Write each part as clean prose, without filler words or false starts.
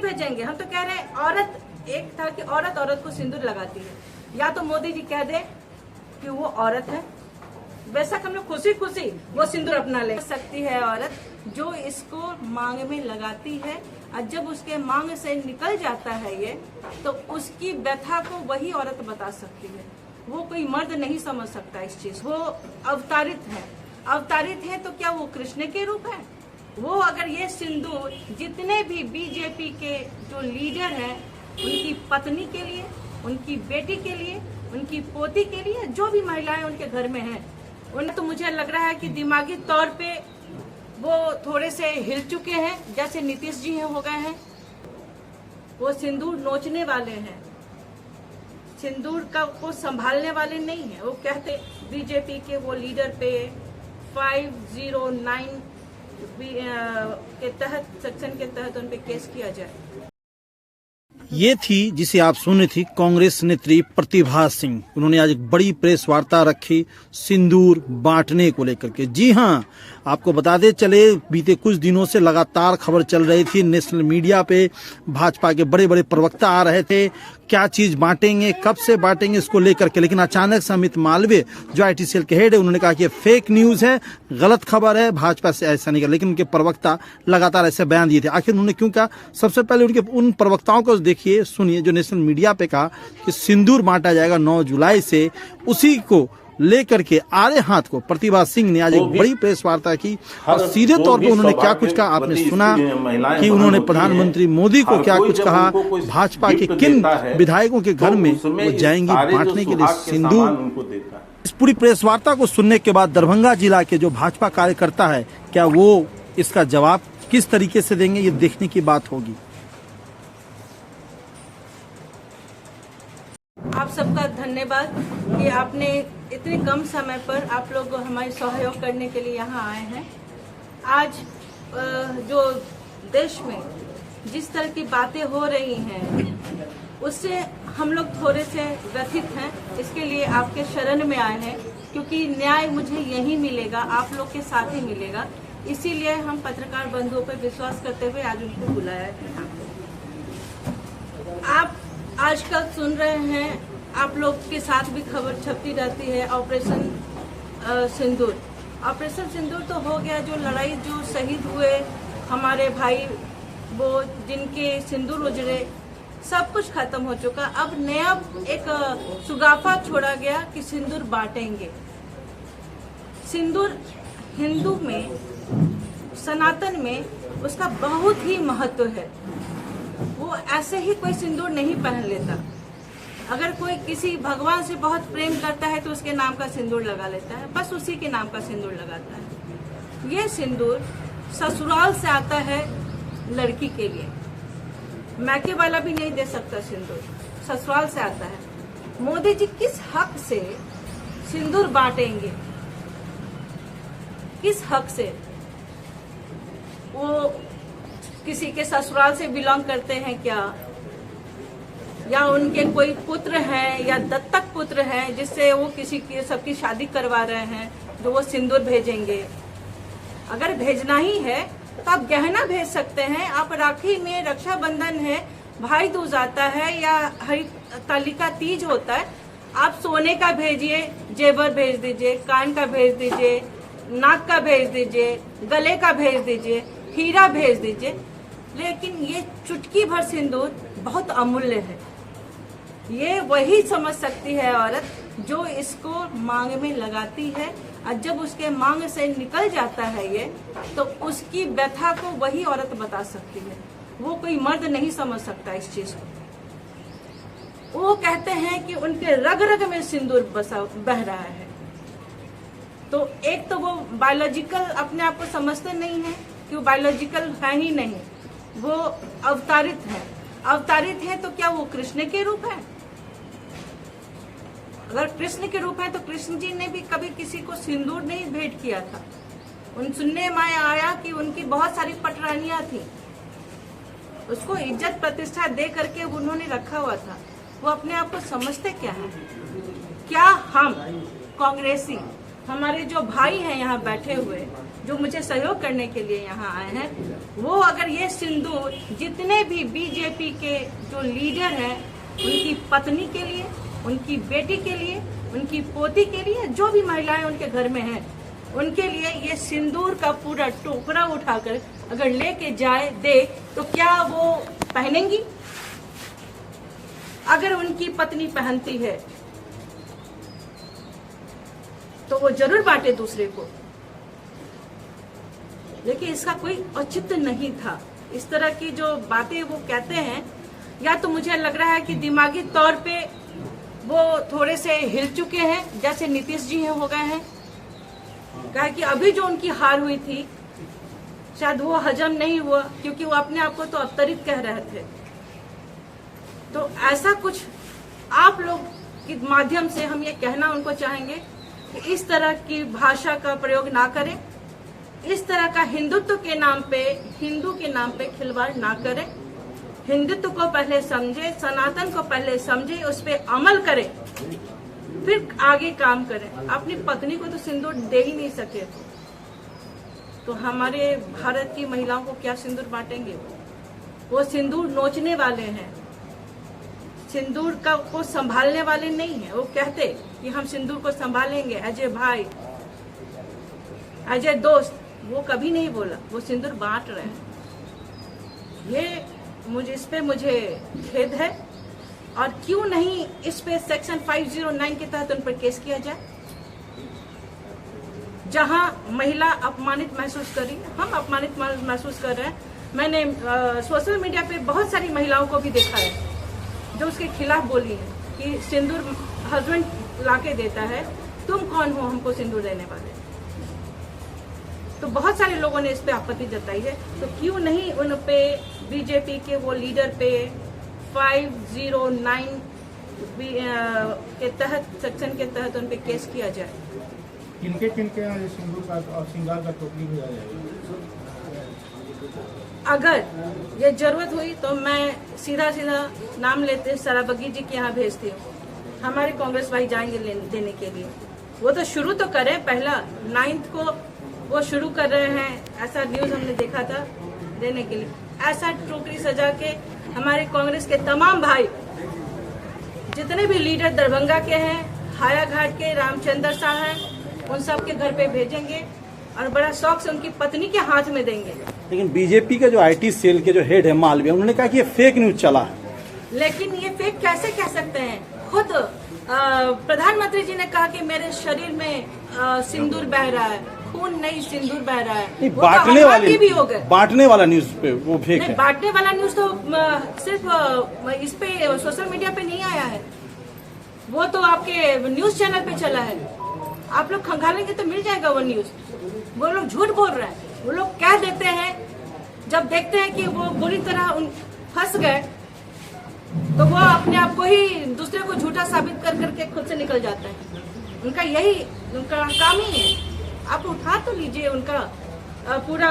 भेजेंगे। हम तो कह रहे हैं औरत, एक था कि औरत औरत को सिंदूर लगाती है, या तो मोदी जी कह दे कि वो औरत है, बेशक हम लोग खुशी खुशी वो सिंदूर अपना ले सकती है औरत जो इसको मांग में लगाती है, और जब उसके मांग से निकल जाता है ये, तो उसकी व्यथा को वही औरत बता सकती है। वो कोई मर्द नहीं समझ सकता इस चीज। वो अवतारित है, अवतारित है तो क्या वो कृष्ण के रूप है? वो अगर ये सिंदूर जितने भी बीजेपी के जो लीडर हैं उनकी पत्नी के लिए, उनकी बेटी के लिए, उनकी पोती के लिए, जो भी महिलाएं उनके घर में हैं, उन्हें तो मुझे लग रहा है कि दिमागी तौर पे वो थोड़े से हिल चुके हैं, जैसे नीतीश जी हो गए हैं। वो सिंदूर नोचने वाले हैं, सिंदूर का को संभालने वाले नहीं है। वो कहते बीजेपी के वो लीडर पे 509 के तहत, सेक्शन के तहत उन पे केस किया जाए। ये थी जिसे आप सुने थी कांग्रेस नेत्री प्रतिभा सिंह। उन्होंने आज एक बड़ी प्रेस वार्ता रखी सिंदूर बांटने को लेकर के। जी हाँ, आपको बताते चले बीते कुछ दिनों से लगातार खबर चल रही थी नेशनल मीडिया पे, भाजपा के बड़े बड़े प्रवक्ता आ रहे थे, क्या चीज बांटेंगे, कब से बांटेंगे इसको लेकर के। लेकिन अचानक से अमित मालवीय जो आईटी सेल के हेड है, उन्होंने कहा कि ये फेक न्यूज है, गलत खबर है, भाजपा से ऐसा नहीं कर। लेकिन उनके प्रवक्ता लगातार ऐसे बयान दिए थे। आखिर उन्होंने क्यों कहा? सबसे पहले उनके उन प्रवक्ताओं को देखिए, सुनिए, जो नेशनल मीडिया पे कहा कि सिंदूर बांटा जाएगा 9 जुलाई से, उसी को लेकर के आरे हाथ को प्रतिभा सिंह ने आज एक बड़ी प्रेस वार्ता की। और सीधे तौर पर उन्होंने क्या कुछ कहा आपने सुना कि उन्होंने प्रधानमंत्री मोदी को क्या कुछ कहा, भाजपा के किन विधायकों के घर में वो जाएंगी बांटने के लिए सिंदूर। इस पूरी प्रेस वार्ता को सुनने के बाद दरभंगा जिला के जो भाजपा कार्यकर्ता है, क्या वो इसका जवाब किस तरीके से देंगे, ये देखने की बात होगी। आप सबका धन्यवाद कि आपने इतने कम समय पर आप लोग हमारे सहयोग करने के लिए यहाँ आए हैं। आज जो देश में जिस तरह की बातें हो रही हैं उससे हम लोग थोड़े से व्यथित हैं। इसके लिए आपके शरण में आए हैं, क्योंकि न्याय मुझे यहीं मिलेगा, आप लोग के साथ ही मिलेगा। इसीलिए हम पत्रकार बंधुओं पर विश्वास करते हुए आज उनको बुलाया है। आप आजकल सुन रहे हैं, आप लोग के साथ भी खबर छपती रहती है, ऑपरेशन सिंदूर। ऑपरेशन सिंदूर तो हो गया, जो लड़ाई, जो शहीद हुए हमारे भाई, वो जिनके सिंदूर उजड़े, सब कुछ खत्म हो चुका। अब नया एक सुगाफा छोड़ा गया कि सिंदूर बांटेंगे। सिंदूर हिंदू में, सनातन में उसका बहुत ही महत्व है। वो ऐसे ही कोई सिंदूर नहीं पहन लेता। अगर कोई किसी भगवान से बहुत प्रेम करता है तो उसके नाम का सिंदूर लगा लेता है, बस उसी के नाम का सिंदूर लगाता है। ये सिंदूर ससुराल से आता है लड़की के लिए, मैके वाला भी नहीं दे सकता सिंदूर, ससुराल से आता है। मोदी जी किस हक से सिंदूर बांटेंगे? किस हक से? वो किसी के ससुराल से बिलोंग करते हैं क्या, या उनके कोई पुत्र हैं या दत्तक पुत्र हैं जिससे वो किसी की सबकी शादी करवा रहे हैं, जो वो सिंदूर भेजेंगे? अगर भेजना ही है तो आप गहना भेज सकते हैं। आप राखी में, रक्षाबंधन है, भाई दूज आता है, या हरितालिका तीज होता है, आप सोने का भेजिए, जेवर भेज दीजिए, कान का भेज दीजिए, नाक का भेज दीजिए, गले का भेज दीजिए, हीरा भेज दीजिए। लेकिन ये चुटकी भर सिंदूर बहुत अमूल्य है। ये वही समझ सकती है औरत जो इसको मांग में लगाती है, और जब उसके मांग से निकल जाता है ये, तो उसकी व्यथा को वही औरत बता सकती है। वो कोई मर्द नहीं समझ सकता इस चीज को। वो कहते हैं कि उनके रग रग में सिंदूर बह रहा है। तो एक तो वो बायोलॉजिकल अपने आप को समझते नहीं है कि वो बायोलॉजिकल है ही नहीं, वो अवतारित है। अवतारित है तो क्या वो कृष्ण के रूप है? अगर कृष्ण के रूप है तो कृष्ण जी ने भी कभी किसी को सिंदूर नहीं भेंट किया था। उन सुनने में आया कि उनकी बहुत सारी पटरानियां थी, उसको इज्जत प्रतिष्ठा दे करके उन्होंने रखा हुआ था। वो अपने आप को समझते क्या है? क्या हम कांग्रेसी, हमारे जो भाई हैं यहाँ बैठे हुए, जो मुझे सहयोग करने के लिए यहाँ आए हैं, वो अगर ये सिंदूर जितने भी बीजेपी के जो लीडर हैं उनकी पत्नी के लिए, उनकी बेटी के लिए, उनकी पोती के लिए, जो भी महिलाएं उनके घर में हैं उनके लिए ये सिंदूर का पूरा टुकड़ा उठाकर अगर लेके जाए दे तो क्या वो पहनेंगी? अगर उनकी पत्नी पहनती है तो वो जरूर बांटे दूसरे को, लेकिन इसका कोई औचित्य नहीं था। इस तरह की जो बातें वो कहते हैं, या तो मुझे लग रहा है कि दिमागी तौर पे वो थोड़े से हिल चुके हैं, जैसे नीतीश जी हो गए हैं। कहा कि अभी जो उनकी हार हुई थी शायद वो हजम नहीं हुआ, क्योंकि वो अपने आप को तो अवतरित कह रहे थे। तो ऐसा कुछ आप लोग के माध्यम से हम ये कहना उनको चाहेंगे कि इस तरह की भाषा का प्रयोग ना करें, इस तरह का हिंदुत्व के नाम पे, हिंदू के नाम पे खिलवाड़ ना करें। हिंदुत्व को पहले समझे, सनातन को पहले समझे, उस पर अमल करें, फिर आगे काम करें। अपनी पत्नी को तो सिंदूर दे ही नहीं सके तो हमारे भारत की महिलाओं को क्या सिंदूर बांटेंगे? वो सिंदूर नोचने वाले हैं, सिंदूर का को संभालने वाले नहीं है। वो कहते कि हम सिंदूर को संभालेंगे एज ए भाई, एज ए दोस्त, वो कभी नहीं बोला। वो सिंदूर बांट रहे हैं। ये इस पे मुझे खेद है। और क्यों नहीं इस पे सेक्शन 509 के तहत उन पर केस किया जाए? जहां महिला अपमानित महसूस कर रही है, हम अपमानित महसूस कर रहे हैं। मैंने सोशल मीडिया पे बहुत सारी महिलाओं को भी देखा है जो उसके खिलाफ बोली है कि सिंदूर हस्बैंड लाके देता है, तुम कौन हो हमको सिंदूर देने वाले? तो बहुत सारे लोगों ने इस पे आपत्ति जताई है। तो क्यों नहीं उन पे, बीजेपी के वो लीडर पे 509 के तहत, सेक्शन के तहत उन पे केस किया जाए? किनके सिंदूर का और श्रृंगार का टोकरी भी आ जाएगी? अगर ये जरूरत हुई तो मैं सीधा नाम लेते सराबगी जी के यहाँ भेजती हूँ। हमारे कांग्रेस भाई जाएंगे देने के लिए। वो तो शुरू तो करें, पहला 9 को वो शुरू कर रहे हैं, ऐसा न्यूज हमने देखा था, देने के लिए। ऐसा टोकरी सजा के हमारे कांग्रेस के तमाम भाई, जितने भी लीडर दरभंगा के हैं, हायाघाट के रामचंद्र शाह हैं, उन सब के घर पे भेजेंगे और बड़ा शौक से उनकी पत्नी के हाथ में देंगे। लेकिन बीजेपी के जो आईटी सेल के जो हेड है मालवीय, उन्होंने कहा कि ये फेक न्यूज चला है। लेकिन ये फेक कैसे कह सकते हैं? खुद प्रधानमंत्री जी ने कहा कि मेरे शरीर में सिंदूर बह रहा है, खून नहीं सिंदूर बह रहा है। बांटने वाले भी हो गए, बांटने वाला न्यूज पे वो फेक है। बांटने वाला न्यूज तो सिर्फ इस पे सोशल मीडिया पे नहीं आया है, वो तो आपके न्यूज चैनल पे चला है। आप लोग खंगालेंगे तो मिल जाएगा वो न्यूज। वो लोग झूठ बोल रहे हैं, वो लोग कह देते हैं, जब देखते हैं कि वो बुरी तरह फंस गए तो वो अपने आप को ही दूसरे को झूठा साबित कर करके खुद से निकल जाते हैं। उनका यही उनका काम ही है। आप उठा तो लीजिए उनका पूरा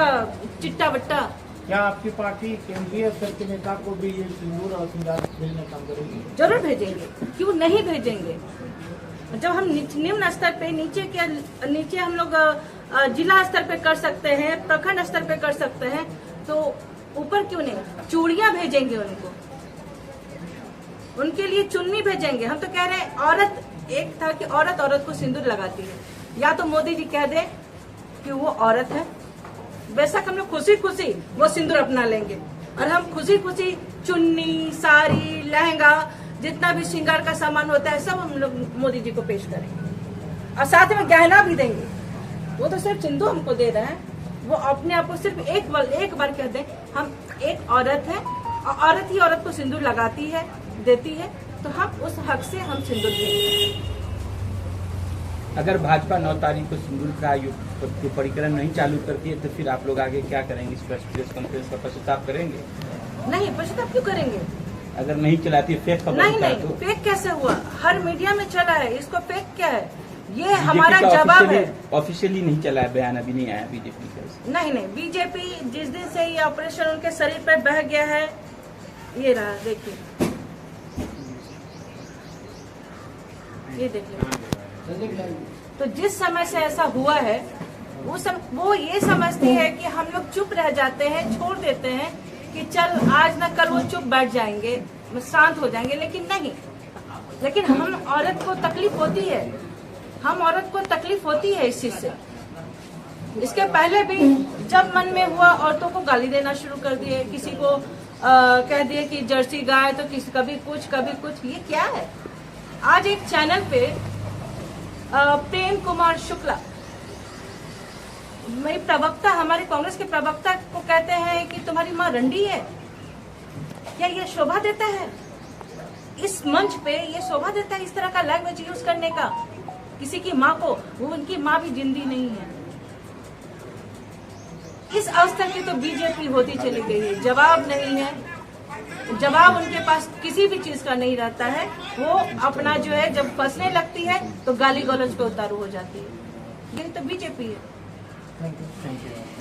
चिट्टा बट्टा। क्या आपकी पार्टी केंद्रीय स्तर के नेता को भी ये सिंदूर और श्रृंगार भेजने का काम करेगी? जरूर भेजेंगे, क्यों नहीं भेजेंगे। जब हम निम्न स्तर पे, नीचे हम लोग जिला स्तर पे कर सकते हैं, प्रखंड स्तर पे कर सकते हैं, तो ऊपर क्यों नहीं? चूड़ियां भेजेंगे उनको, उनके लिए चुन्नी भेजेंगे। हम तो कह रहे हैं, औरत, एक था कि औरत को सिंदूर लगाती है, या तो मोदी जी कह दे कि वो औरत है, बेशक हम लोग खुशी खुशी वो सिंदूर अपना लेंगे और हम खुशी खुशी चुन्नी, साड़ी, लहंगा, जितना भी श्रृंगार का सामान होता है सब हम लोग मोदी जी को पेश करेंगे और साथ में गहना भी देंगे। वो तो सिर्फ सिंदूर हमको दे रहे हैं, वो अपने आप को सिर्फ एक बार कह दें हम एक औरत है और औरत ही औरत को सिंदूर लगाती है, देती है, तो हम उस हक से हम सिंदूर देते हैं। अगर भाजपा 9 तारीख को सिंदूर का जो परिक्रम नहीं चालू करती है तो फिर आप लोग आगे क्या करेंगे? इस प्रेस कॉन्फ्रेंस का पश्चाताप करेंगे? नहीं, पश्चाताप क्यों करेंगे? अगर नहीं चलाती फेक खबर नहीं, तो फेक कैसे हुआ? हर मीडिया में चला है, इसको फेक क्या है? ये हमारा जवाब है। ऑफिशियली नहीं चला है, बयान अभी नहीं आया बीजेपी का। नहीं, बीजेपी जिस दिन से ये ऑपरेशन उनके शरीर पर बह गया है, ये रहा, देखिए, ये देखिए। तो जिस समय से ऐसा हुआ है वो ये समझती है कि हम लोग चुप रह जाते हैं, छोड़ देते हैं कि चल आज ना कल वो चुप बैठ जाएंगे, शांत हो जाएंगे, लेकिन नहीं। लेकिन हम औरत को तकलीफ होती है, हम औरत को तकलीफ होती है इस चीज से। इसके पहले भी जब मन में हुआ औरतों को गाली देना शुरू कर दिए, किसी को कह दिए कि जर्सी गाय, तो किसी कभी कुछ। ये क्या है? आज एक चैनल पे प्रेम कुमार शुक्ला, मेरी प्रवक्ता, हमारे कांग्रेस के प्रवक्ता को कहते हैं कि तुम्हारी माँ रंडी है। क्या ये शोभा देता है? इस मंच पे ये शोभा देता है इस तरह का लैंग्वेज यूज करने का किसी की माँ को? वो उनकी माँ भी जिंदी नहीं है। इस अवस्था की तो बीजेपी होती चली गई है। जवाब नहीं है, जवाब उनके पास किसी भी चीज का नहीं रहता है। वो अपना जो है जब फंसने लगती है तो गाली गलौज पे उतारू हो जाती है। यही तो बीजेपी है। Thank you.